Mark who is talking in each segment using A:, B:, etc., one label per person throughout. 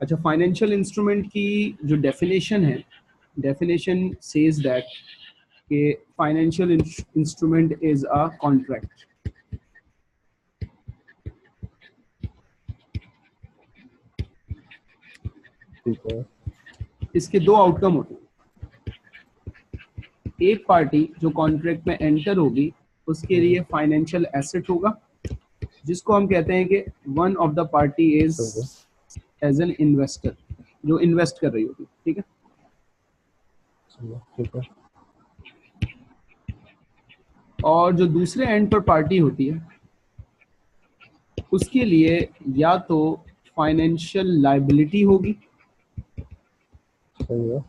A: अच्छा, financial instrument की जो डेफिनेशन है, डेफिनेशन सेज दैट कि financial instrument is a contract.
B: ठीक है।
A: इसके दो आउटकम होते हैं। एक पार्टी जो कॉन्ट्रैक्ट में एंटर होगी उसके लिए फाइनेंशियल एसेट होगा, जिसको हम कहते हैं कि one of the party is as an investor, जो इन्वेस्ट कर रही होगी। ठीक है।
B: ठीक है।
A: और जो दूसरे एंड पर पार्टी होती है उसके लिए या तो फाइनेंशियल लायबिलिटी होगी
B: सही है।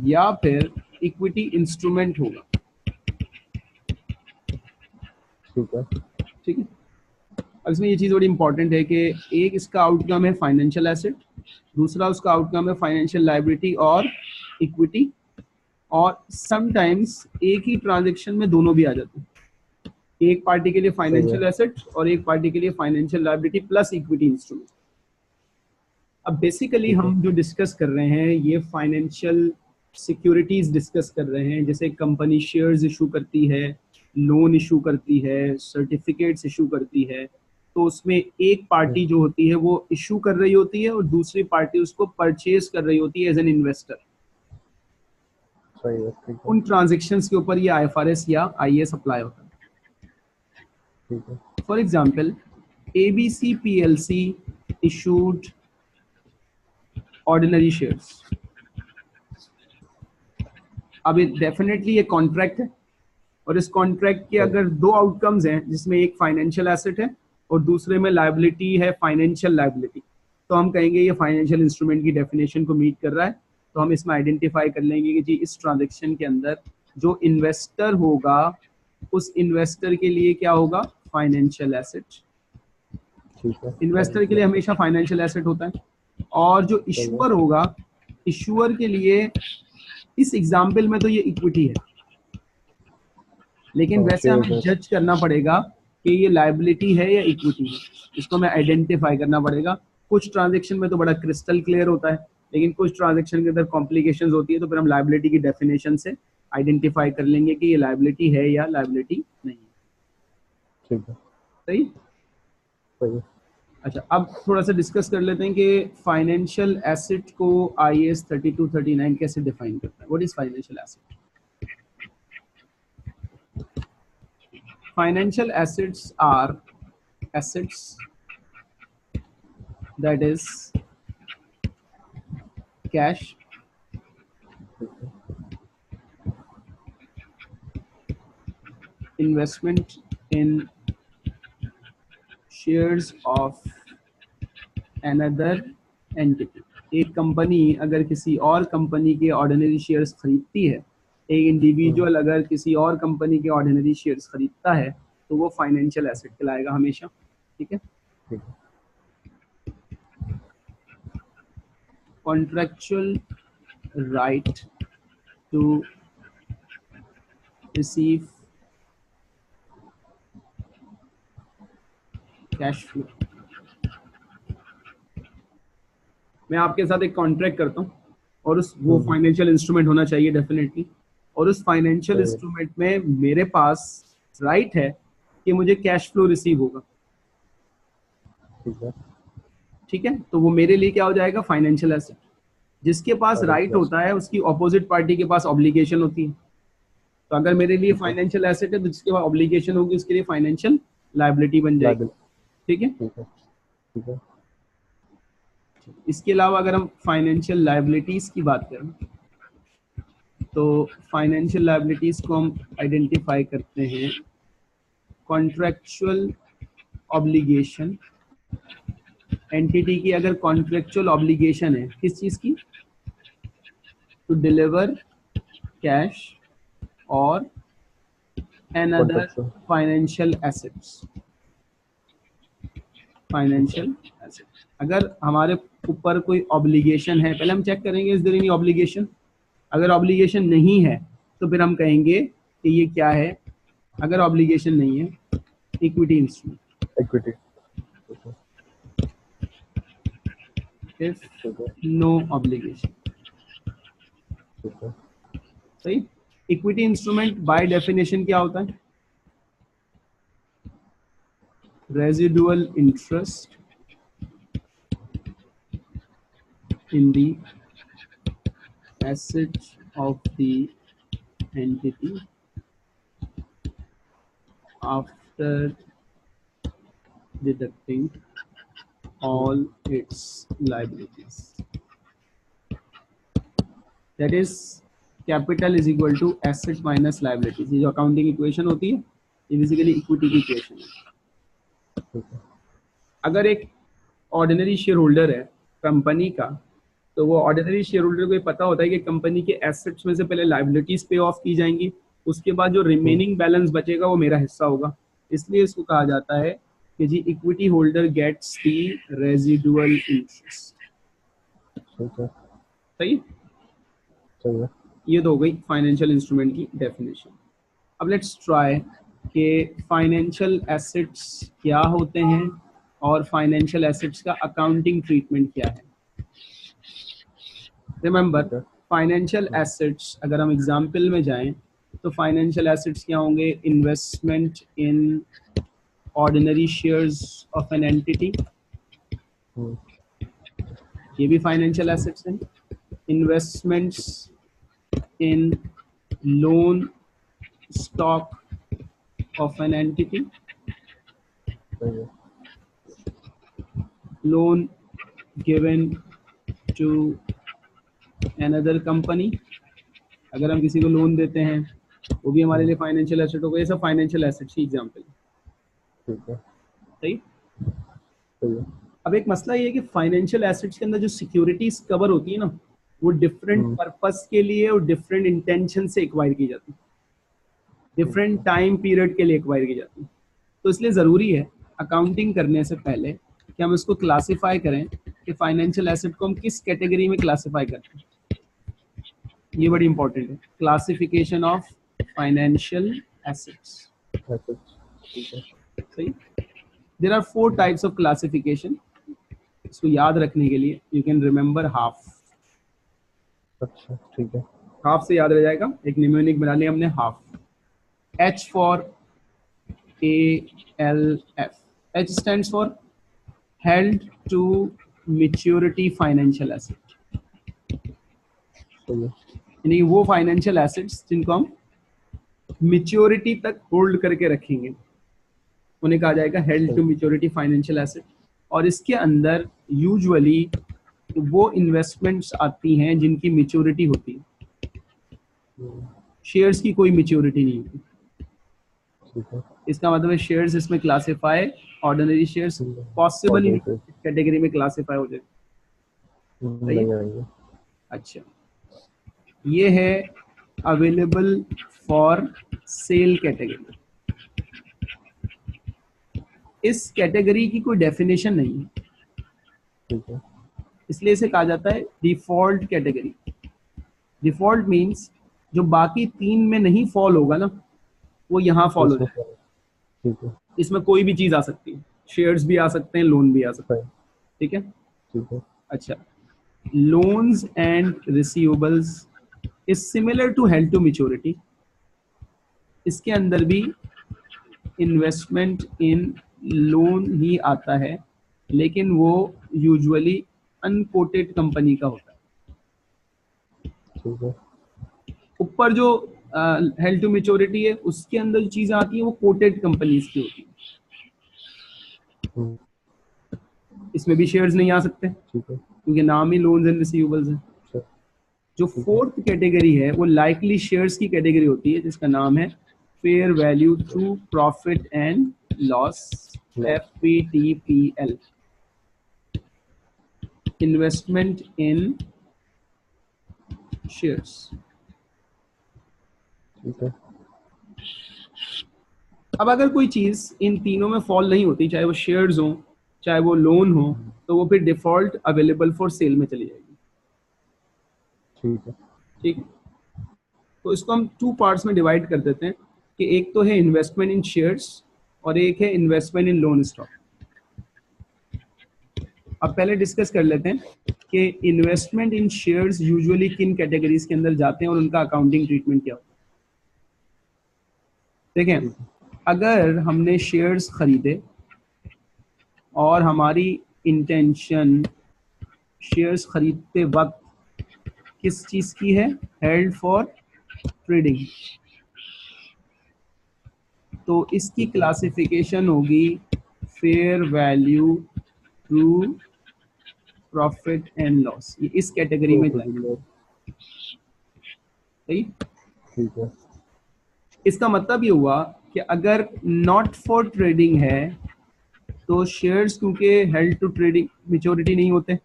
A: या फिर इक्विटी इंस्ट्रूमेंट होगा।
B: ठीक है।
A: ठीक है। अब इसमें ये चीज़ बड़ी इंपॉर्टेंट है कि एक इसका आउटकम है फाइनेंशियल एसेट, दूसरा उसका आउटकम है फाइनेंशियल लायबिलिटी और इक्विटी, और समटाइम्स एक ही ट्रांजेक्शन में दोनों भी आ जाते हैं। एक पार्टी के लिए फाइनेंशियल एसेट और एक पार्टी के लिए financial liability plus equity instrument. अब बेसिकली हम जो डिस्कस कर रहे हैं ये फाइनेंशियल सिक्योरिटीज डिस्कस कर रहे हैं, जैसे कंपनी शेयर्स इशू करती है, लोन इशू करती है, सर्टिफिकेट्स इशू करती है, तो उसमें एक पार्टी जो होती है वो इशू कर रही होती है और दूसरी पार्टी उसको परचेज कर रही होती है एज एन इन्वेस्टर।
B: सही है। ठीक है।
A: उन ट्रांजेक्शन्स के ऊपर ये IFRS या IAS अप्लाई होता है।
B: ठीक है।
A: For example, ABC PLC issued ordinary shares. अब डेफिनेटली ये कॉन्ट्रैक्ट है और इस कॉन्ट्रैक्ट के अगर दो आउटकम्स हैं जिसमें एक फाइनेंशियल एसेट है और दूसरे में लायबिलिटी है, फाइनेंशियल लायबिलिटी, तो हम कहेंगे ये फाइनेंशियल इंस्ट्रूमेंट की डेफिनेशन को मीट कर रहा है। तो हम इसमें आइडेंटिफाई कर लेंगे कि जी इस ट्रांजेक्शन के अंदर जो इन्वेस्टर होगा उस इन्वेस्टर के लिए क्या होगा, फाइनेंशियल एसेट।
B: ठीक है।
A: इन्वेस्टर के लिए हमेशा फाइनेंशियल एसेट होता है। और जो इशूअर होगा, इशूअर के लिए इस एग्जाम्पल में तो ये इक्विटी है, लेकिन वैसे हमें जज करना पड़ेगा कि ये लायबिलिटी है या इक्विटी है, इसको हमें आइडेंटिफाई करना पड़ेगा। कुछ ट्रांजेक्शन में तो बड़ा क्रिस्टल क्लियर होता है, लेकिन कुछ ट्रांजेक्शन के अंदर कॉम्प्लिकेशंस होती है, तो फिर हम लायबिलिटी की डेफिनेशन से आइडेंटिफाई कर लेंगे कि ये लायबिलिटी है या लायबिलिटी नहीं है।
B: ठीक है।
A: सही।
B: सही।
A: अच्छा, अब थोड़ा सा डिस्कस कर लेते हैं कि फाइनेंशियल एसेट को IAS 3239 कैसे डिफाइन करता है। What is financial asset? Financial assets are assets that is cash, investment in shares of another entity। एक कंपनी अगर किसी और कंपनी के ऑर्डिनरी शेयर्स खरीदती है, एक इंडिविजुअल अगर किसी और कंपनी के ऑर्डिनरी शेयर्स खरीदता है, तो वो फाइनेंशियल एसेट कहलाएगा हमेशा। ठीक है। Contractual right to receive cash flow. मैं आपके साथ एक कॉन्ट्रैक्ट करता हूँ और वो फाइनेंशियल इंस्ट्रूमेंट होना चाहिए डेफिनेटली, और उस फाइनेंशियल इंस्ट्रूमेंट में मेरे पास राइट है कि मुझे कैश फ्लो रिसीव होगा।
B: ठीक है।
A: ठीक है, तो वो मेरे लिए क्या हो जाएगा, फाइनेंशियल एसेट। जिसके पास राइट होता है उसकी ऑपोजिट पार्टी के पास ऑब्लिगेशन होती है। तो अगर मेरे लिए फाइनेंशियल एसेट है तो जिसके पास ऑब्लिगेशन होगी उसके लिए फाइनेंशियल लायबिलिटी बन जाएगी। ठीक है।
B: ठीक है।
A: इसके अलावा अगर हम फाइनेंशियल लायबिलिटीज की बात करें तो फाइनेंशियल लायबिलिटीज को हम आइडेंटिफाई करते हैं कॉन्ट्रेक्चुअल ऑब्लिगेशन। एंटिटी की अगर कॉन्ट्रेक्चुअल ऑब्लिगेशन है किस चीज की, टू डिलीवर कैश और another financial assets. Financial asset, अगर हमारे ऊपर कोई ऑब्लिगेशन है, पहले हम चेक करेंगे इज देयर एनी ऑब्लिगेशन। अगर ऑब्लिगेशन नहीं है तो फिर हम कहेंगे कि ये क्या है। अगर ऑब्लिगेशन नहीं है, इक्विटी इंस्ट्रूमेंट।
B: इक्विटी।
A: इफ
B: ठीक है,
A: नो ऑब्लिगेशन।
B: ठीक है,
A: सही। इक्विटी इंस्ट्रूमेंट बाय डेफिनेशन क्या होता है? Residual interest in the assets of the entity after deducting all its liabilities. That is, capital is equal to asset minus liabilities. ये जो अकाउंटिंग इक्वेशन होती है ये बेसिकली इक्विटी की इक्वेशन है।
B: ठीक है,
A: अगर एक ऑर्डिनरी शेयर होल्डर है कंपनी का, तो वो ऑर्डिनरी शेयर होल्डर को ये पता होता है कि कंपनी के एसेट्स में से पहले लाइबिलिटीज पे ऑफ की जाएंगी, उसके बाद जो रिमेनिंग बैलेंस बचेगा वो मेरा हिस्सा होगा। इसलिए इसको कहा जाता है कि जी equity holder gets the residual interest.
B: ठीक है,
A: सही।
B: सही है,
A: ये तो हो गई फाइनेंशियल इंस्ट्रूमेंट की डेफिनेशन। अब लेट्स ट्राई कि फाइनेंशियल एसेट्स क्या होते हैं और फाइनेंशियल एसेट्स का अकाउंटिंग ट्रीटमेंट क्या है। रिमेंबर,
B: ठीक है,
A: फाइनेंशियल एसेट्स अगर हम एग्जाम्पल में जाएं तो फाइनेंशियल एसेट्स क्या होंगे? Investment in ordinary shares of an entity, ये भी फाइनेंशियल एसेट्स हैं। Investments in loan stock of an entity,
B: सही है,
A: loan given to another company, अगर हम किसी को लोन देते हैं वो भी हमारे लिए फाइनेंशियल एसेट होगा। ये सब फाइनेंशियल एसेट्स की एग्जांपल है।
B: ठीक है,
A: सही।
B: सही है,
A: अब एक मसला ये है कि फाइनेंशियल एसेट्स के अंदर जो सिक्योरिटीज कवर होती है ना, वो डिफरेंट पर्पस के लिए और डिफरेंट इंटेंशन से एक्वायर की जाती है, डिफरेंट टाइम पीरियड के लिए एक्वायर की जाती है। तो इसलिए ज़रूरी है अकाउंटिंग करने से पहले कि हम इसको क्लासिफाई करें कि फाइनेंशियल एसेट को हम किस कैटेगरी में क्लासिफाई करते हैं। ये बड़ी इंपॉर्टेंट है, क्लासिफिकेशन ऑफ फाइनेंशियल एसेट्स।
B: ठीक है,
A: सही। There are 4 types of classification. इसको याद रखने के लिए यू कैन रिमेंबर हाफ।
B: अच्छा, ठीक है,
A: हाफ से याद रह जाएगा। एक निम्योनिक बना लिया हमने, half. H for ALF। H stands for held to maturity financial asset,
B: सही है,
A: यानी वो फाइनेंशियल एसेट्स जिनको हम मैच्योरिटी तक होल्ड करके रखेंगे उन्हें कहा जाएगा held to maturity financial asset. और इसके अंदर यूजुअली वो इन्वेस्टमेंट्स आती हैं जिनकी मैच्योरिटी होती है। शेयर्स की कोई मैच्योरिटी नहीं होती।
B: ठीक है,
A: इसका मतलब है शेयर्स इसमें क्लासिफाई, ऑर्डिनरी शेयर्स पॉसिबल ही कैटेगरी में क्लासिफाई हो जाए।
B: नहीं आएंगे।
A: अच्छा, ये है अवेलेबल फॉर सेल कैटेगरी। इस कैटेगरी की कोई डेफिनेशन नहीं है,
B: ठीक है,
A: इसलिए इसे कहा जाता है डिफॉल्ट कैटेगरी। डिफॉल्ट मींस जो बाकी 3 में नहीं फॉल होगा ना, वो यहाँ फॉल हो जाएगा।
B: ठीक है,
A: इसमें कोई भी चीज आ सकती है, शेयर्स भी आ सकते हैं, लोन भी आ सकते हैं। ठीक है,
B: ठीक है,
A: अच्छा। Loans and receivables is similar to held to maturity. इसके अंदर भी इन्वेस्टमेंट इन लोन ही आता है, लेकिन वो यूजुअली अनकोटेड कंपनी का होता है।
B: ठीक है,
A: ऊपर जो हेल्ड टू मैच्योरिटी है उसके अंदर जो चीजें आती हैं वो कोटेड कंपनीज की होती है। इसमें भी शेयर्स नहीं आ सकते
B: ठीक है,
A: क्योंकि नाम ही लोन्स एंड रिसीवेबल्स है। जो फोर्थ कैटेगरी है वो लाइकली शेयर्स की कैटेगरी होती है, जिसका नाम है fair value through profit and loss, FVTPL। Investment in shares.
B: ठीक है,
A: अब अगर कोई चीज इन तीनों में फॉल नहीं होती, चाहे वो शेयर्स हो चाहे वो लोन हो, तो वो फिर डिफॉल्ट अवेलेबल फॉर सेल में चली जाएगी।
B: ठीक है,
A: ठीक, तो इसको हम 2 पार्ट्स में डिवाइड कर देते हैं कि एक तो है इन्वेस्टमेंट इन शेयर्स और एक है इन्वेस्टमेंट इन लोन स्टॉक। अब पहले डिस्कस कर लेते हैं कि इन्वेस्टमेंट इन शेयर्स यूजुअली किन कैटेगरीज के अंदर जाते हैं और उनका अकाउंटिंग ट्रीटमेंट क्या होता है। देखें, अगर हमने शेयर्स खरीदे और हमारी इंटेंशन शेयर्स खरीदते वक्त किस चीज की है, हेल्ड फॉर ट्रेडिंग, तो इसकी क्लासिफिकेशन होगी fair value through profit and loss, ये इस कैटेगरी में जाएगा। सही।
B: ठीक है।
A: इसका मतलब ये हुआ कि अगर नॉट फॉर ट्रेडिंग है तो शेयर्स क्योंकि हेल्ड टू ट्रेडिंग मेच्योरिटी नहीं होते,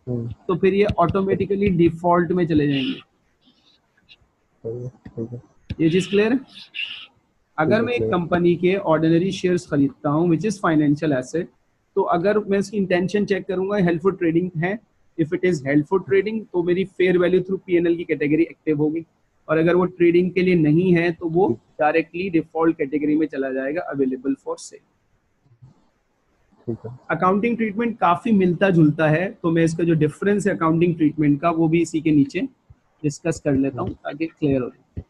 A: तो फिर ये ऑटोमेटिकली डिफॉल्ट में चले जाएंगे।
B: ठीक है।
A: ये चीज क्लियर है। अगर मैं एक कंपनी के ऑर्डिनरी शेयर्स खरीदता हूँ विच इज फाइनेंशियल एसेट, तो अगर मैं इसकी इंटेंशन चेक करूंगा हेल्ड फॉर ट्रेडिंग है, if it is held for trading तो मेरी फेयर वैल्यू थ्रू पीएनएल की कैटेगरी एक्टिव होगी, और अगर वो ट्रेडिंग के लिए नहीं है तो वो डायरेक्टली डिफॉल्ट कैटेगरी में चला जाएगा, available for cell. Accounting treatment काफी मिलता जुलता है, तो मैं इसका जो डिफरेंस है अकाउंटिंग ट्रीटमेंट का वो भी इसी के नीचे डिस्कस कर लेता हूँ ताकि क्लियर हो जाए।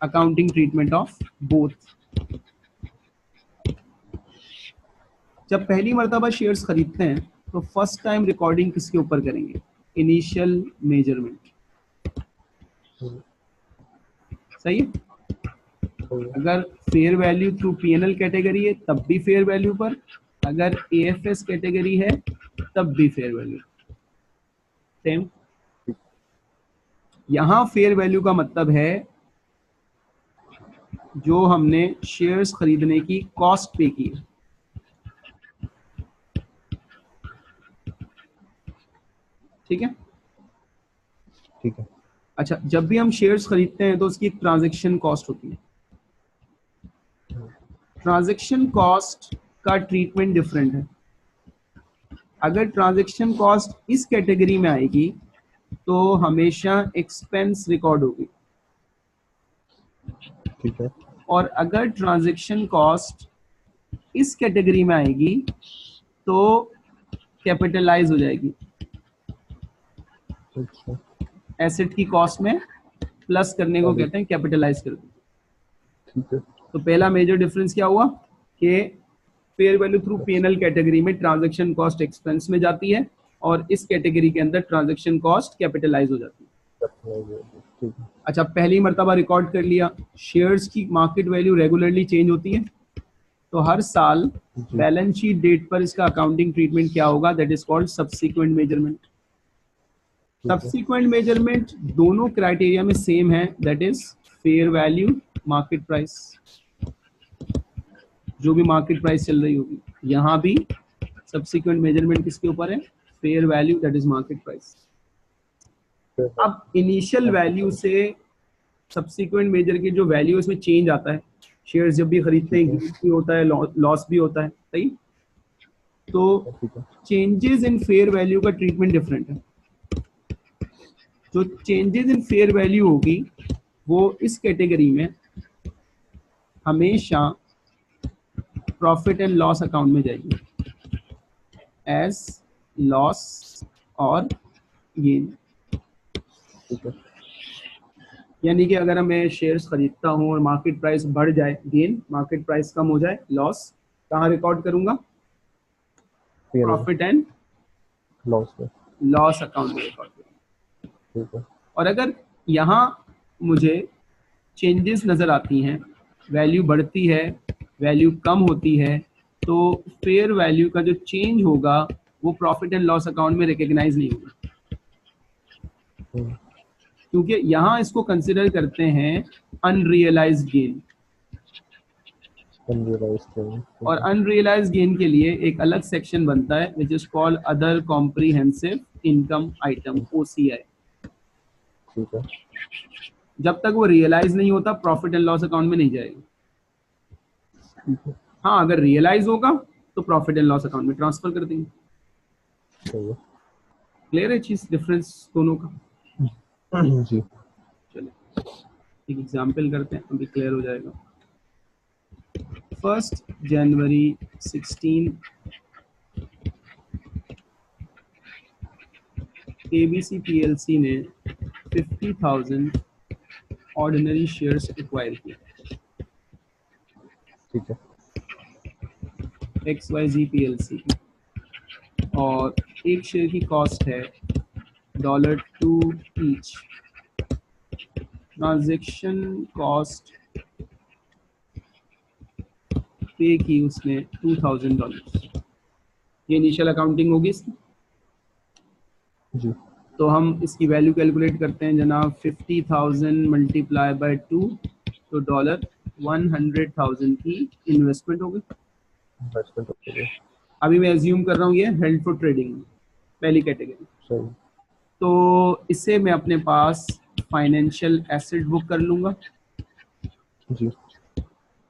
A: Accounting treatment of both. जब पहली मर्तबा शेयर्स खरीदते हैं तो फर्स्ट टाइम रिकॉर्डिंग किसके ऊपर करेंगे, इनिशियल मेजरमेंट। सही है। अगर fair value through PNL category है तब भी फेयर वैल्यू पर, अगर एएफएस कैटेगरी है तब भी फेयर वैल्यू सेम। यहां फेयर वैल्यू का मतलब है जो हमने शेयर्स खरीदने की कॉस्ट पे की है। ठीक है।
B: ठीक है।
A: अच्छा, जब भी हम शेयर्स खरीदते हैं तो उसकी ट्रांजैक्शन कॉस्ट होती है। ट्रांजैक्शन कॉस्ट का ट्रीटमेंट डिफरेंट है। अगर ट्रांजैक्शन कॉस्ट इस कैटेगरी में आएगी तो हमेशा एक्सपेंस रिकॉर्ड होगी,
B: ठीक है।
A: और अगर ट्रांजैक्शन कॉस्ट इस कैटेगरी में आएगी तो कैपिटलाइज हो जाएगी।
B: अच्छा।
A: एसेट की कॉस्ट में प्लस करने को कहते हैं कैपिटलाइज कर दो।
B: ठीक है।
A: तो पहला मेजर डिफरेंस क्या हुआ कि fair value through PNL category में ट्रांजैक्शन कॉस्ट एक्सपेंस में जाती है और इस कैटेगरी के अंदर ट्रांजैक्शन कॉस्ट कैपिटलाइज हो जाती है।
B: ठीक है।
A: अच्छा, पहली मर्तबा रिकॉर्ड कर लिया। शेयर्स की मार्केट वैल्यू रेगुलरली चेंज होती है, तो हर साल बैलेंस शीट डेट पर इसका अकाउंटिंग ट्रीटमेंट क्या होगा, that is called subsequent measurement. Subsequent measurement दोनों क्राइटेरिया में सेम है, that is fair value market price. जो भी मार्केट प्राइस चल रही होगी, यहां भी सब्सिक्वेंट मेजरमेंट किसके ऊपर है, fair value that is market price. अब इनिशियल वैल्यू से सब्सिक्वेंट मेजर के जो वैल्यू इसमें चेंज आता है, शेयर्स जब भी खरीदते हैं गेन भी होता है, लॉस भी होता है। सही। तो चेंजेस इन फेयर वैल्यू का ट्रीटमेंट डिफरेंट है। जो चेंजेस इन फेयर वैल्यू होगी वो इस कैटेगरी में हमेशा प्रॉफिट एंड लॉस अकाउंट में जाएगी एज लॉस और गेन। यानी कि अगर मैं शेयर्स खरीदता हूं और मार्केट प्राइस बढ़ जाए गेन, मार्केट प्राइस कम हो जाए लॉस, कहाँ रिकॉर्ड करूंगा, प्रॉफिट एंड लॉस अकाउंट में रिकॉर्ड करूंगा। और अगर यहाँ मुझे चेंजेस नजर आती हैं, वैल्यू बढ़ती है, वैल्यू कम होती है, तो फेयर वैल्यू का जो चेंज होगा वो प्रॉफिट एंड लॉस अकाउंट में रिकॉग्नाइज नहीं होगा, क्योंकि यहाँ इसको कंसिडर करते हैं अनरियलाइज्ड गेन। और अनरियलाइज्ड गेन के लिए एक अलग सेक्शन बनता है which is called other comprehensive income item, OCI।
B: ठीक है।
A: जब तक वो रियलाइज नहीं होता प्रॉफिट एंड लॉस अकाउंट में नहीं जाएगा। हाँ, अगर रियलाइज होगा तो प्रॉफिट एंड लॉस अकाउंट में ट्रांसफर कर देंगे। क्लियर है चीज, डिफरेंस दोनों का।
B: जी।
A: चलिए एक एग्जांपल करते हैं, अभी क्लियर हो जाएगा। 1 जनवरी 16 एबीसी पीएलसी ने 50,000 ऑर्डिनरी शेयर्स एक्वायर किए,
B: ठीक है,
A: XYZ पीएलसी, और एक शेयर की कॉस्ट है $2 ईच। ट्रांजैक्शन कॉस्ट पे की उसने $2,000। ये इनिशियल अकाउंटिंग होगी इसकी।
B: जी,
A: तो हम इसकी वैल्यू कैलकुलेट करते हैं जनाब। 50,000 मल्टीप्लाई बाय 2, तो $100,000 की इन्वेस्टमेंट होगी।
B: इन्वेस्टमेंट हो गया,
A: अभी मैं एज्यूम कर रहा हूँ ये हेल्ड फॉर ट्रेडिंग पहली कैटेगरी।
B: सही,
A: तो इससे मैं अपने पास फाइनेंशियल एसेट बुक कर लूँगा,
B: जी,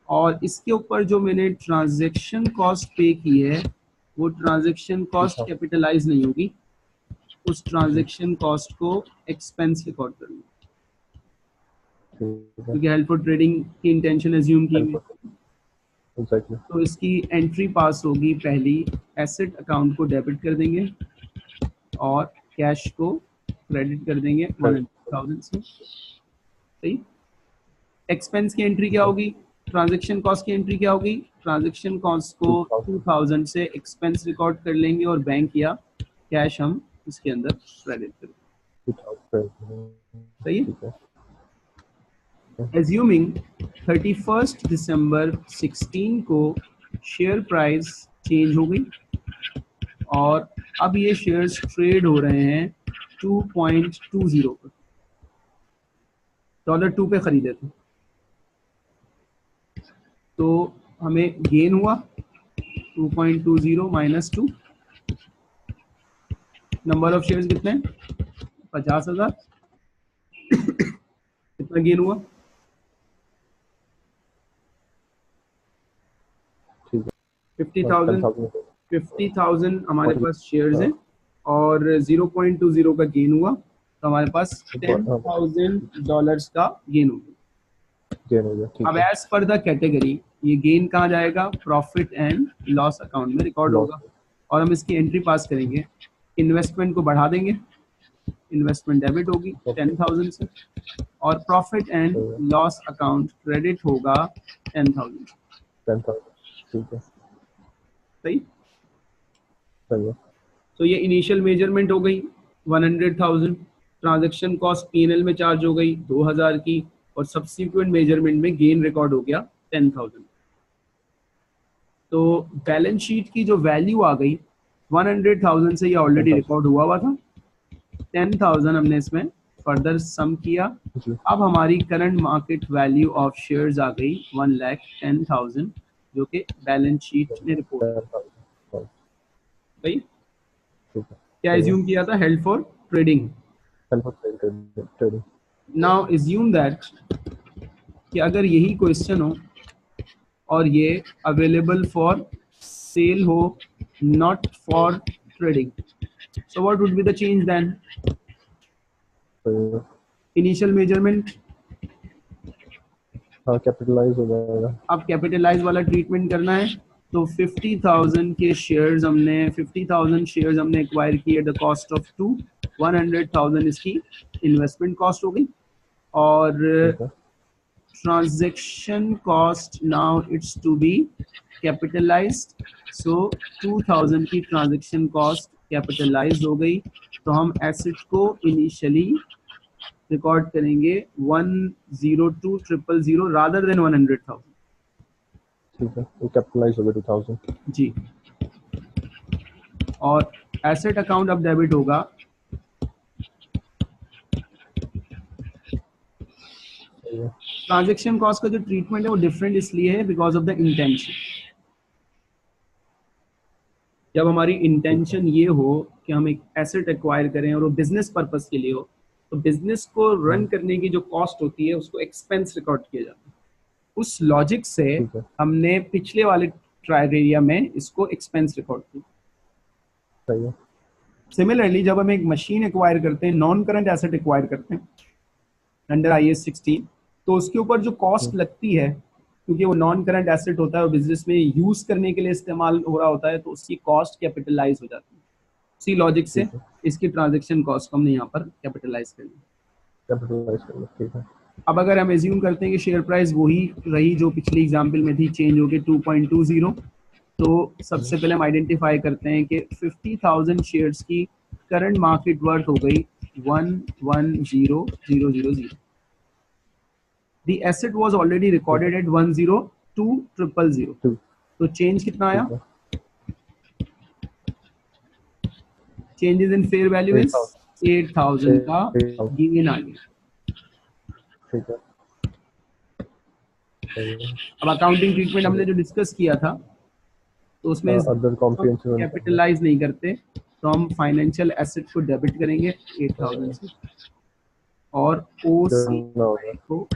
A: और इसके ऊपर जो मैंने ट्रांजैक्शन कॉस्ट पे की है वो ट्रांजैक्शन कॉस्ट
B: हाँ,
A: कैपिटलाइज नहीं होगी, उस
B: जी,
A: ट्रांजैक्शन कॉस्ट को एक्सपेंस रिकॉर्ड करूँगा,
B: ठीक है,
A: क्योंकि हेल्प फॉर ट्रेडिंग की इंटेंशन एज्यूम की हुई।
B: एग्जैक्टली,
A: तो इसकी एंट्री पास होगी, पहली एसेट अकाउंट को डेबिट कर देंगे और कैश को क्रेडिट कर देंगे 100,000 से। सही। एक्सपेंस की एंट्री क्या होगी, ट्रांजैक्शन कॉस्ट की एंट्री क्या होगी, ट्रांजैक्शन कॉस्ट को 2,000 से एक्सपेंस रिकॉर्ड कर लेंगे और बैंक या कैश हम इसके अंदर क्रेडिट करेंगे। सही है।
B: ठीक है,
A: एज्यूमिंग 31 दिसंबर 16 को शेयर प्राइस चेंज हो गई और अब ये शेयर्स ट्रेड हो रहे हैं 2.20 पर, $2 पे खरीदे थे, तो हमें गेन हुआ 2.20 माइनस 2। नंबर ऑफ शेयर्स कितने हैं, 50,000। कितना गेन हुआ,
B: ठीक है,
A: 50,000।
B: 10,000
A: 50,000 हमारे पास शेयर्स हैं और 0.20 का गेन हुआ, तो हमारे पास $10,000 का गेन हो गया।
B: गेन हो गया, ठीक
A: अब
B: है,
A: एज पर द कैटेगरी ये गेन कहाँ जाएगा, प्रॉफिट एंड लॉस अकाउंट में रिकॉर्ड
B: लॉस,
A: होगा, और हम इसकी एंट्री पास करेंगे। इन्वेस्टमेंट को बढ़ा देंगे, इन्वेस्टमेंट डेबिट होगी 10,000 से, और profit and loss account credit होगा 10,000।
B: 10,000, ठीक है,
A: सही।
B: सही है,
A: तो ये इनिशियल मेजरमेंट हो गई 100,000, ट्रांजैक्शन कॉस्ट पीएनएल में चार्ज हो गई 2,000 की, और सब्सिक्वेंट मेजरमेंट में गेन रिकॉर्ड हो गया 10,000। तो बैलेंस शीट की जो वैल्यू आ गई 100,000 से, ये ऑलरेडी
B: 10,000,
A: रिकॉर्ड हुआ हुआ था। 10,000 हमने इसमें फर्दर सम किया।
B: जी,
A: अब हमारी current market value of shares आ गई 1,10,000, जो कि बैलेंस शीट में रिपोर्ट
B: 10,000,
A: गई।
B: ठीक है,
A: क्या
B: सही है,
A: एज्यूम किया था, held for trading.
B: Help trading,
A: now assume that कि अगर यही क्वेश्चन हो और ये अवेलेबल फॉर सेल हो, not for trading, so what would be the change then.
B: सही है,
A: इनिशियल मेजरमेंट,
B: हाँ, कैपिटलाइज हो जाएगा,
A: अब कैपिटलाइज वाला ट्रीटमेंट करना है। तो 50,000 के शेयर्स हमने 50,000 शेयर्स हमने एक्वायर किए एट द कॉस्ट ऑफ 2, 100,000 इसकी इन्वेस्टमेंट कॉस्ट हो गई, और
B: ठीक है,
A: transaction cost now it's to be capitalized, so 2,000 की transaction cost capitalized हो गई, तो हम एसेट को इनिशियली रिकॉर्ड करेंगे 102,000 rather than 100,000।
B: ठीक है, वो कैपिटलाइज हो गया 2,000,
A: जी, और एसेट अकाउंट अब डेबिट होगा
B: सही है,
A: ट्रांजैक्शन कॉस्ट का जो ट्रीटमेंट है वो डिफरेंट इसलिए है बिकॉज ऑफ द इंटेंशन। जब हमारी इंटेंशन ये हो कि हम एक एसेट एक्वायर करें और वो बिजनेस पर्पस के लिए हो, तो बिजनेस को रन करने की जो कॉस्ट होती है उसको एक्सपेंस रिकॉर्ड किया जाता है। उस लॉजिक से
B: ठीक है,
A: हमने पिछले वाले क्राइटेरिया में इसको एक्सपेंस रिकॉर्ड किया।
B: सही है,
A: सिमिलरली जब हम एक मशीन एक्वायर करते हैं, नॉन करंट एसेट एक्वायर करते हैं अंडर IAS 16, तो उसके ऊपर जो कॉस्ट लगती है, क्योंकि वो नॉन करंट एसेट होता है और बिजनेस में यूज करने के लिए इस्तेमाल हो रहा होता है, तो उसकी कॉस्ट कैपिटलाइज हो जाती है। सी लॉजिक से
B: ठीक है।
A: इसकी ट्रांजैक्शन कॉस्ट को हमने यहाँ पर कैपिटलाइज कर लिया।
B: कैपिटलाइज कर लो, ठीक है।
A: अब अगर हम एज्यूम करते हैं कि शेयर प्राइस वही रही जो पिछली एग्जांपल में थी, चेंज हो गई 2.20, तो सबसे पहले हम आइडेंटिफाई करते हैं कि 50,000 शेयर्स की करंट मार्केट वर्थ हो गई 110,000। The asset was already recorded at 102,000।
B: Two,
A: तो चेंज कितना आया?
B: ठीक है।
A: Changes in fair value is 8,000 का
B: 8,000,
A: गेन आ गया।
B: ठीक है। सही है।
A: अब अकाउंटिंग ट्रीटमेंट हमने जो डिस्कस किया था, तो उसमें
B: अदर कॉम्प्रिहेंसिव इनकम
A: कैपिटलाइज नहीं करते, तो हम फाइनेंशियल एसेट को डेबिट करेंगे 8,000 से और OCI को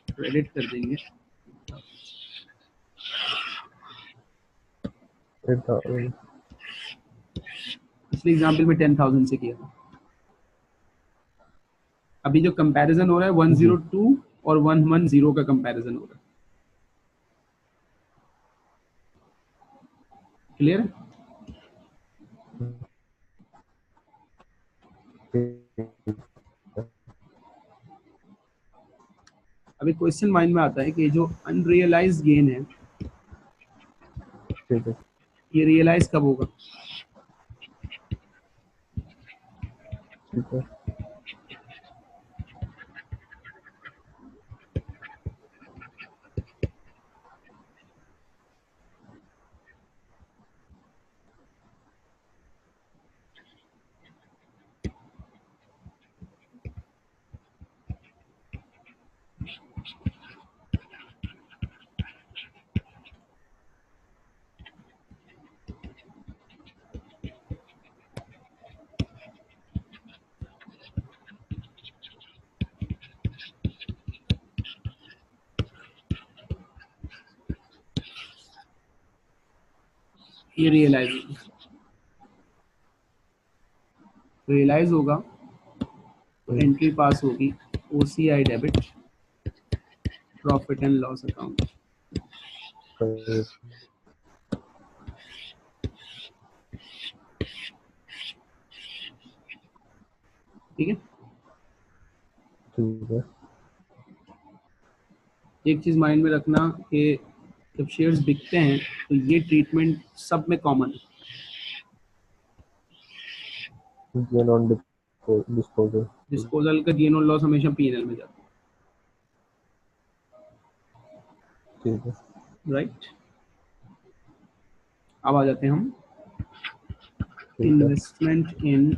A: क्रेडिट कर देंगे
B: 8,000।
A: पिछले एग्जाम्पल में 10,000 से किया था। अभी जो कंपैरिजन हो रहा है 102 और 110 का कंपैरिजन हो रहा है। क्लियर है? अभी क्वेश्चन माइंड में आता है कि जो अनरियलाइज्ड गेन है
B: ठीक है।
A: ये रियलाइज कब होगा?
B: ठीक है।
A: ये रियलाइज होगा तो एंट्री पास होगी OCI debit profit and loss account. ठीक है।
B: ठीक है।
A: एक चीज माइंड में रखना कि जब शेयर्स बिकते हैं तो ये ट्रीटमेंट सब में कॉमन है।
B: Gain on disposal.
A: डिस्पोजल का गेन और लॉस हमेशा P&L में जाता
B: ठीक है।
A: है, राइट? अब आ जाते हैं हम
B: ठीक है।
A: Investment in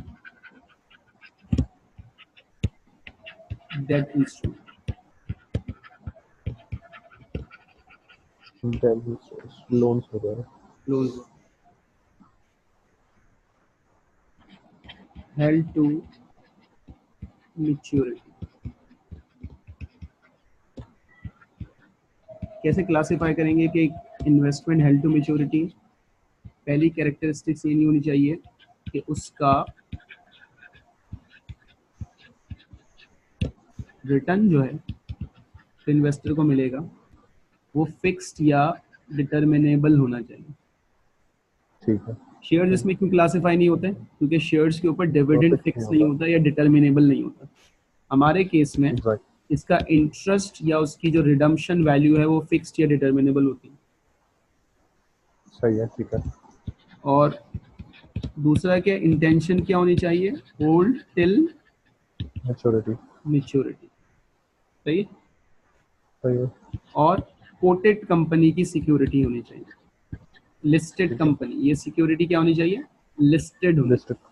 A: debt instrument.
B: Loans वगैरह।
A: Loans held to maturity. कैसे क्लासिफाई करेंगे कि इन्वेस्टमेंट हेल्ड टू मैच्योरिटी? पहली कैरेक्टरिस्टिक्स ये नहीं होनी चाहिए कि उसका रिटर्न जो है इन्वेस्टर को मिलेगा वो फिक्स्ड या डिटर्मिनेबल होना चाहिए।
B: ठीक है।
A: शेयर्स इसमें क्यों क्लासिफाई नहीं होते? क्योंकि शेयर्स के ऊपर डिविडेंड
B: Profit
A: फिक्स
B: नहीं
A: नहीं होता या डिटर्मिनेबल नहीं होता। हमारे केस में
B: Exactly.
A: इसका इंटरेस्ट या उसकी जो रिडम्पशन वैल्यू है वो फिक्स्ड या डिटर्मिनेबल होती है।
B: सही है। ठीक है।
A: और दूसरा क्या इंटेंशन क्या होनी चाहिए? Hold till
B: maturity.
A: मैच्योरिटी। सही।
B: सही है।
A: और कोटेड कंपनी की सिक्योरिटी होनी चाहिए, लिस्टेड
B: ठीक है।
A: कंपनी। ये सिक्योरिटी क्या होनी चाहिए? लिस्टेड होनी
B: लिस्टेड।
A: चाहिए।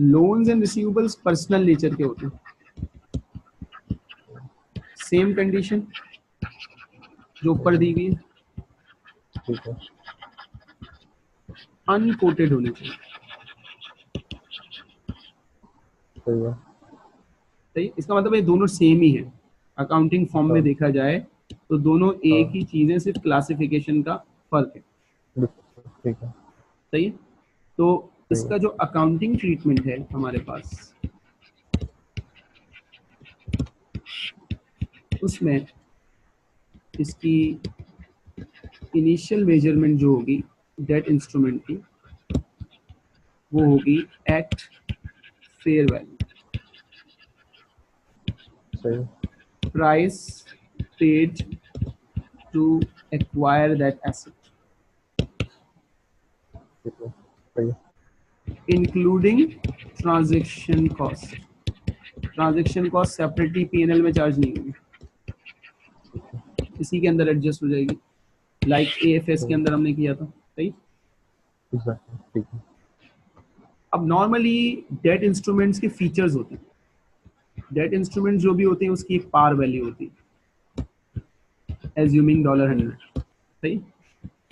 A: Loans and receivables personal nature के होते हैं। सेम कंडीशन जो ऊपर दी गई है,
B: ठीक है।
A: अनकोटेड होने चाहिए।
B: सही है।
A: सही। इसका मतलब ये दोनों सेम ही है। अकाउंटिंग फॉर्म में
B: हाँ।
A: देखा जाए तो दोनों एक
B: हाँ।
A: ही चीजें, सिर्फ क्लासिफिकेशन का फर्क है।
B: ठीक है।
A: सही है। तो
B: सही
A: इसका
B: है।
A: जो अकाउंटिंग ट्रीटमेंट है हमारे पास, उसमें इसकी इनिशियल मेजरमेंट जो होगी डेट इंस्ट्रूमेंट की, वो होगी एट फेयर वैल्यू,
B: सही है,
A: price paid to acquire that asset,
B: ठीक है, सही है,
A: including transaction cost. Transaction cost separately PNL में चार्ज नहीं होगी, इसी के अंदर एडजस्ट हो जाएगी, लाइक एएफएस के अंदर हमने किया था। सही।
B: एग्जैक्टली, ठीक है,
A: अब नॉर्मली डेट इंस्ट्रूमेंट्स के फीचर्स होते हैं, डेट इंस्ट्रूमेंट जो भी होते हैं उसकी एक पार वैल्यू होती है, एज्यूमिंग $100। सही।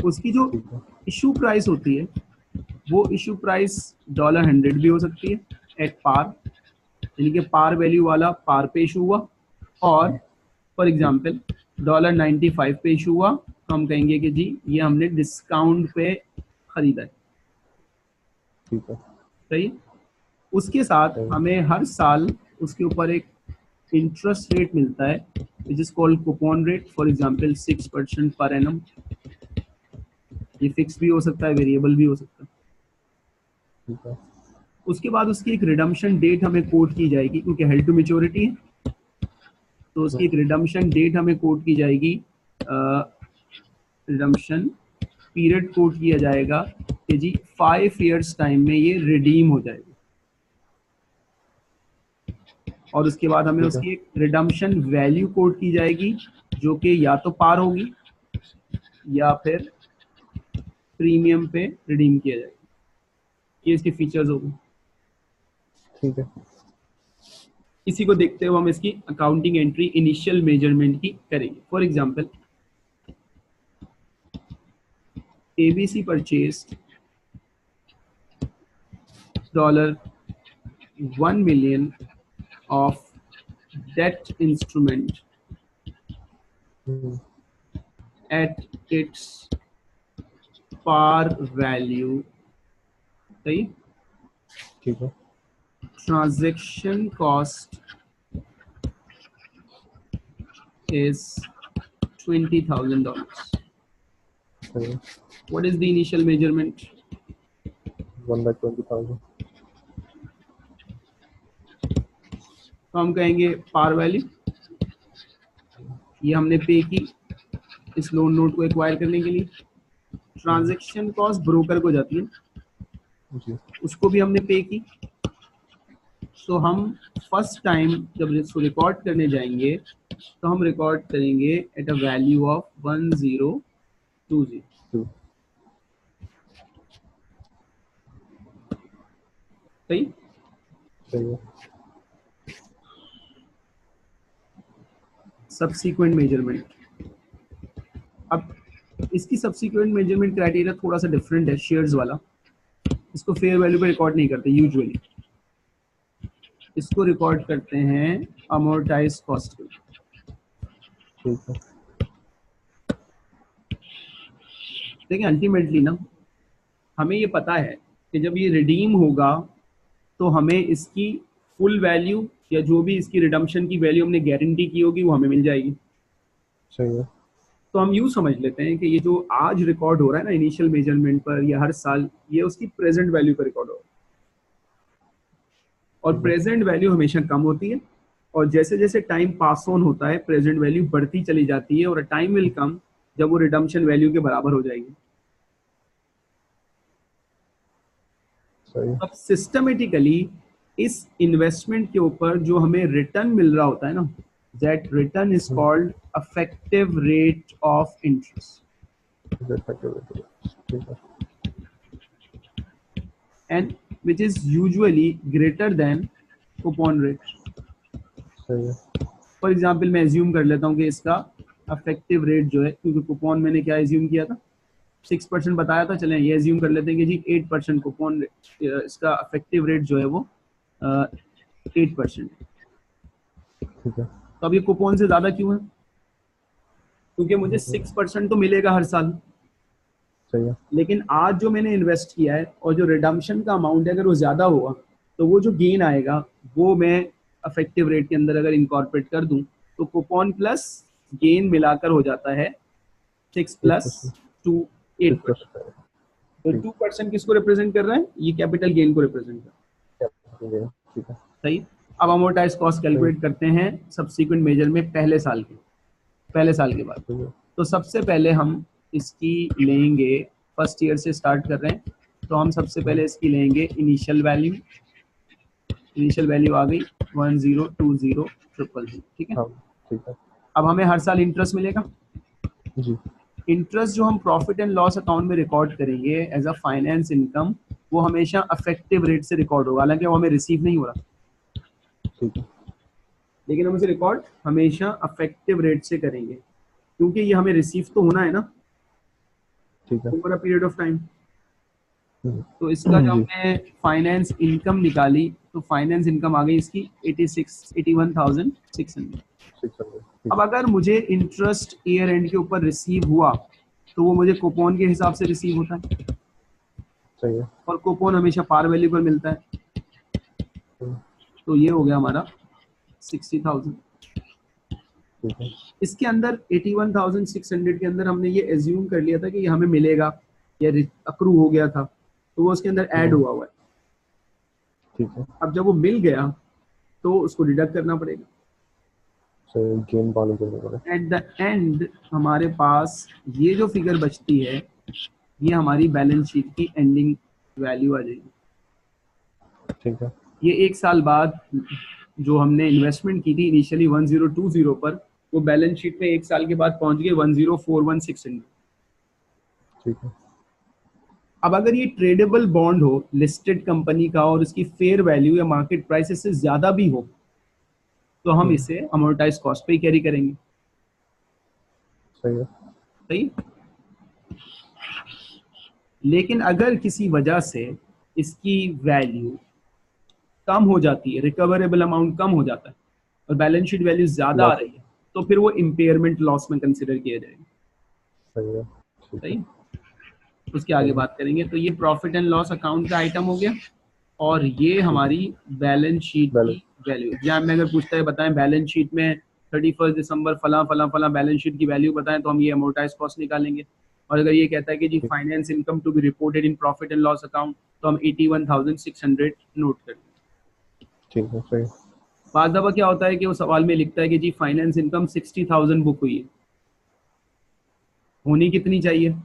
A: उसकी जो
B: ठीक है,
A: इशू प्राइस होती है वो इशू प्राइस $100 भी हो सकती है एट पार, यानी कि पार वैल्यू वाला पार पे इशू हुआ, और फॉर एग्जांपल $95 पे इशू हुआ तो हम कहेंगे कि जी ये हमने डिस्काउंट पे खरीदा है।
B: ठीक है,
A: सही है? उसके साथ
B: सही है,
A: हमें हर साल उसके ऊपर एक इंटरेस्ट रेट मिलता है which is called coupon rate, for example 6% per annum. ये फिक्स भी हो सकता है, वेरिएबल भी हो सकता है।
B: ठीक है,
A: उसके बाद उसकी एक रिडम्पशन डेट हमें कोट की जाएगी, क्योंकि हेल्ड टू मैच्योरिटी है तो उसकी एक रिडम्पशन डेट हमें कोट की जाएगी, रिडम्पशन पीरियड कोट किया जाएगा कि जी 5 इयर्स टाइम में ये रिडीम हो जाएगा, और उसके बाद हमें
B: ठीक है,
A: उसकी एक रिडम्पशन वैल्यू कोट की जाएगी जो कि या तो पार होगी या फिर प्रीमियम पे रिडीम किया जाएगा। ये इसके फीचर्स होंगे।
B: ठीक है,
A: इसी को देखते हुए हम इसकी अकाउंटिंग एंट्री इनिशियल मेजरमेंट की करेंगे। For example ABC purchased $1 million of debt instrument
B: hmm,
A: at its par value. सही।
B: ठीक है,
A: Transaction cost is $20,000.
B: सही है,
A: What is the initial measurement?
B: 1,20,000,
A: तो हम कहेंगे पार वैल्यू, ये हमने पे की इस लोन नोट को एक्वायर करने के लिए। ट्रांजैक्शन कॉस्ट ब्रोकर को जाती है,
B: जी,
A: उसको भी हमने पे की। तो हम फर्स्ट टाइम जब इसको रिकॉर्ड करने जाएंगे तो हम रिकॉर्ड करेंगे एट अ वैल्यू ऑफ 1020।
B: ठीक,
A: सही।
B: सही है,
A: सब्सीक्वेंट मेजरमेंट, अब इसकी सब्सीक्वेंट मेजरमेंट क्राइटेरिया थोड़ा सा डिफरेंट है शेयर्स वाला। इसको फेयर वैल्यू पे रिकॉर्ड नहीं करते यूजुअली, इसको रिकॉर्ड करते हैं अमोर्टाइज कॉस्ट पे।
B: ठीक है,
A: देखिए अल्टीमेटली ना हमें ये पता है कि जब ये रिडीम होगा तो हमें इसकी फुल वैल्यू या जो भी इसकी रिडम्पशन की वैल्यू हमने गारंटी की होगी वो हमें मिल जाएगी।
B: सही है,
A: तो हम यूँ समझ लेते हैं कि ये जो आज रिकॉर्ड हो रहा है ना इनिशियल मेजरमेंट पर या हर साल, ये उसकी प्रेजेंट वैल्यू पर रिकॉर्ड हो रहा है, और
B: ठीक है,
A: प्रेजेंट वैल्यू हमेशा कम होती है, और जैसे जैसे टाइम पास ऑन होता है प्रेजेंट वैल्यू बढ़ती चली जाती है, और टाइम विल कम जब वो रिडम्पशन वैल्यू के बराबर हो जाएगी।
B: सही है,
A: अब सिस्टमेटिकली इस इन्वेस्टमेंट के ऊपर जो हमें रिटर्न मिल रहा होता है ना, that return is called affective rate of interest,
B: ठीक है,
A: and which is usually greater than coupon rate.
B: सही है,
A: फॉर एग्जाम्पल मैं एज्यूम कर लेता हूँ कि इसका अफेक्टिव रेट जो है, क्योंकि कूपन मैंने क्या एज्यूम किया था 6% बताया था, चलें ये एज्यूम कर लेते हैं कि जी 8% कूपन इसका अफेक्टिव रेट जो है वो 8%।
B: ठीक है,
A: तो अब ये कूपन से ज़्यादा क्यों है? क्योंकि मुझे 6% तो मिलेगा हर साल,
B: सही है,
A: लेकिन आज जो मैंने इन्वेस्ट किया है और जो रिडम्पशन का अमाउंट है अगर वो ज़्यादा हुआ तो वो जो गेन आएगा वो मैं अफेक्टिव रेट के अंदर अगर इंकॉर्पोरेट कर दूं तो कूपन प्लस गेन मिलाकर हो जाता है 6 प्लस
B: 8%,
A: 2 8%।
B: 6%,
A: तो 2% किसको रिप्रेजेंट कर रहा है? ये कैपिटल गेन को रिप्रेजेंट कर रहा है।
B: ठीक है।
A: सही। अब अमोर्टाइज कॉस्ट कैलकुलेट करते हैं सब्सिक्वेंट मेजर में पहले साल के बाद। तो सबसे पहले हम इसकी लेंगे, फर्स्ट ईयर से स्टार्ट कर रहे हैं, तो हम सबसे पहले इसकी लेंगे इनिशियल वैल्यू आ गई 10200000, ठीक है।
B: ठीक है।
A: अब हमें हर साल इंटरेस्ट मिलेगा
B: जी।
A: इंटरेस्ट जो हम प्रॉफिट एंड लॉस अकाउंट में रिकॉर्ड करेंगे एज अ फाइनेंस इनकम, वो हमेशा अफेक्टिव रेट से रिकॉर्ड होगा, हालांकि वो हमें रिसीव नहीं हो रहा,
B: ठीक है।
A: लेकिन हम इसे रिकॉर्ड हमेशा अफेक्टिव रेट से करेंगे, क्योंकि ये हमें रिसीव तो होना है ना,
B: ठीक है।
A: Over a period of time. तो इसका जब हमने फाइनेंस इनकम निकाली, तो फाइनेंस इनकम आ गई इसकी 81,600। अब अगर मुझे इंटरेस्ट ईयर एंड के ऊपर रिसीव हुआ, तो वो मुझे कूपन के हिसाब से रिसीव होता है।
B: सही है।
A: और कूपन हमेशा पार वैल्यू पर मिलता है। तो ये हो गया हमारा 60,000। इसके अंदर 81,600 के अंदर हमने ये एज्यूम कर लिया था कि ये हमें मिलेगा या अक्रू हो गया था, तो वो उसके अंदर ऐड हुआ है।
B: ठीक है।
A: अब जब वो मिल गया तो उसको डिडक्ट करना पड़ेगा।
B: गेन वाले को
A: एट द एंड हमारे पास ये जो फिगर बचती है, ये हमारी बैलेंस शीट की एंडिंग वैल्यू आ जाएगी।
B: ठीक है।
A: ये एक साल बाद जो हमने इन्वेस्टमेंट की थी इनिशियली 1020 पर, वो बैलेंस शीट में एक साल के बाद पहुंच गए 1041,600।
B: ठीक है।
A: अब अगर ये ट्रेडेबल बॉन्ड हो लिस्टेड कंपनी का और उसकी फेयर वैल्यू या मार्केट प्राइस से ज्यादा भी हो, तो हम इसे अमोर्टाइज कॉस्ट पे ही कैरी करेंगे।
B: सही है।
A: सही। लेकिन अगर किसी वजह से इसकी वैल्यू कम हो जाती है, रिकवरेबल अमाउंट कम हो जाता है और बैलेंस शीट वैल्यू ज्यादा आ रही है, तो फिर वो इम्पेयरमेंट लॉस में कंसिडर किया जाएगा।
B: सही है।
A: सही। उसके आगे बात करेंगे। तो ये प्रॉफिट एंड लॉस अकाउंट का आइटम हो गया, और ये हमारी बैलेंस शीट की वैल्यू। एग्जाम में अगर पूछता है बताएं बैलेंस शीट में 31 दिसंबर फला फला फला बैलेंस शीट की वैल्यू बताएं, तो हम ये अमोर्टाइज कॉस्ट निकालेंगे। और अगर ये कहता है कि जी finance income to be reported in profit and loss account, तो हम 81,600 नोट करेंगे। ठीक है। सही। बाद दफा क्या होता है कि वो सवाल में लिखता है कि जी फाइनेंस इनकम 60,000 बुक हुई है, होनी कितनी चाहिए?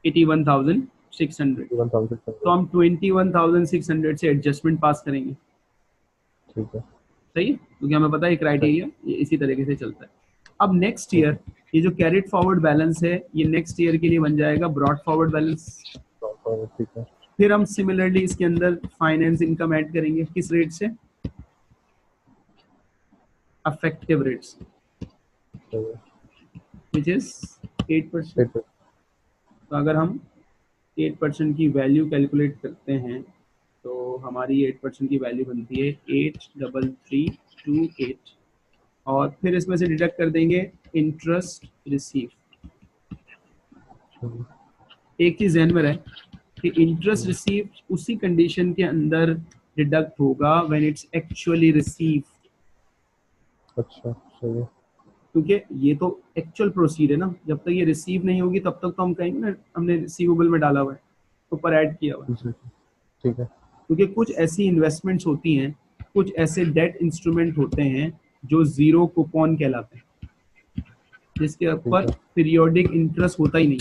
A: 81,600। तो हम 21,600 से एडजस्टमेंट पास करेंगे। ठीक है। सही, क्योंकि हमें पता है क्राइटेरिया ये इसी तरीके से चलता है। अब नेक्स्ट ईयर ये जो कैरिड फॉरवर्ड बैलेंस है, ये नेक्स्ट ईयर के लिए बन जाएगा ब्रॉड फॉरवर्ड बैलेंस। ठीक है। फिर हम सिमिलरली इसके अंदर फाइनेंस इनकम ऐड करेंगे, किस रेट से? अफेक्टिव रेट से, विच इज 8%। तो अगर हम 8% की वैल्यू कैलकुलेट करते हैं, तो हमारी 8% की वैल्यू बनती है 83328, और फिर इसमें से डिडक्ट कर देंगे इंटरेस्ट रिसीव। एक चीज ध्यान में रहे कि इंटरेस्ट रिसीव उसी कंडीशन के अंदर डिडक्ट होगा व्हेन इट्स एक्चुअली रिसीव्ड। अच्छा, सही है। क्योंकि ये तो एक्चुअल प्रोसीड है ना, जब तक ये रिसीव नहीं होगी तब तक तो हम कहेंगे ना हमने रिसीवेबल में डाला हुआ है, ऊपर ऐड किया हुआ है। ठीक है। क्योंकि कुछ ऐसी इन्वेस्टमेंट्स होती हैं, कुछ ऐसे डेट इंस्ट्रूमेंट होते हैं जो जीरो कूपन कहलाते हैं, जिसके ऊपर पीरियोडिक इंटरेस्ट होता ही नहीं।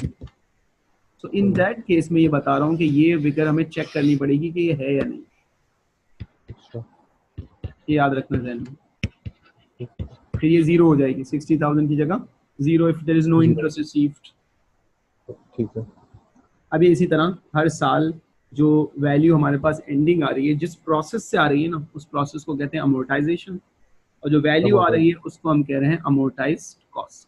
A: तो इन दैट केस में ये बता रहा हूँ कि ये फिगर हमें चेक करनी पड़ेगी कि ये है या नहीं। ये याद रखना ध्यान में। फिर ये जीरो हो जाएगी 60,000 की जगह zero if there is no interest received. ठीक है। अब ये इसी तरह हर साल जो वैल्यू हमारे पास एंडिंग आ रही है, जिस प्रोसेस से आ रही है ना, उस प्रोसेस को कहते हैं अमोर्टाइजेशन, और जो वैल्यू आ रही है उसको हम कह रहे हैं अमोर्टाइज्ड कॉस्ट।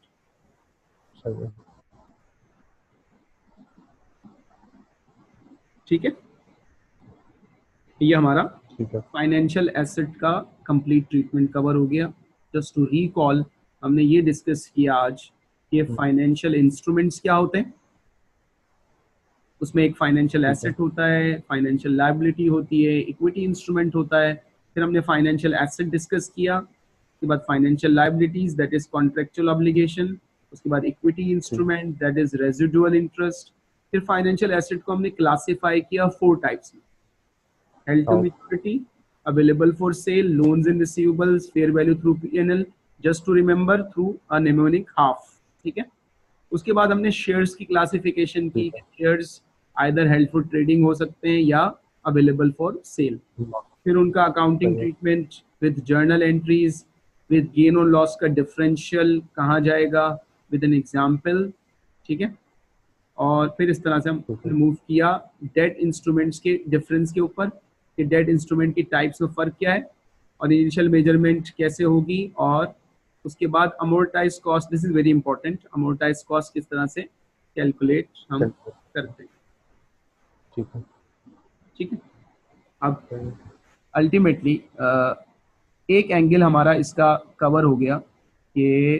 A: ठीक है। ये हमारा फाइनेंशियल एसेट का कंप्लीट ट्रीटमेंट कवर हो गया। जस्ट टू रिकॉल, हमने ये डिस्कस किया आज कि फाइनेंशियल इंस्ट्रूमेंट्स क्या होते हैं। उसमें एक फाइनेंशियल एसेट होता है, फाइनेंशियल लायबिलिटी होती है, इक्विटी इंस्ट्रूमेंट होता है। फिर हमने फाइनेंशियल एसेट डिस्कस किया, उसके बाद financial liabilities that is contractual obligation, उसके बाद equity instrument that is residual interest, फिर फाइनेंशियल एसेट को हमने क्लासिफाई किया 4 टाइप्स में, हेल्ड टू
B: हाँ।
A: Maturity, available for sale, loans and receivables, fair value through P&L, just to remember through a mnemonic half. ठीक है, उसके बाद हमने शेयर्स की क्लासिफिकेशन की,
B: ठीक है।
A: Shares either held for trading हो सकते हैं या अवेलेबल फॉर सेल। फिर उनका अकाउंटिंग
B: सही है।
A: Treatment with journal entries, with gain और लॉस का डिफरेंशियल कहाँ जाएगा, विद एन एग्जाम्पल। ठीक है, और फिर इस तरह से
B: ठीक
A: हमने
B: है।
A: मूव किया डेट इंस्ट्रूमेंट्स के डिफरेंस के ऊपर, कि डेट इंस्ट्रूमेंट की टाइप्स में फ़र्क क्या है और इनिशियल मेजरमेंट कैसे होगी, और उसके बाद amortise cost, this is very important, amortise cost किस तरह से कैलकुलेट हम
B: चलिए।
A: करते हैं।
B: ठीक है।
A: ठीक है, अब
B: सही है।
A: अल्टीमेटली एक एंगल हमारा इसका कवर हो गया कि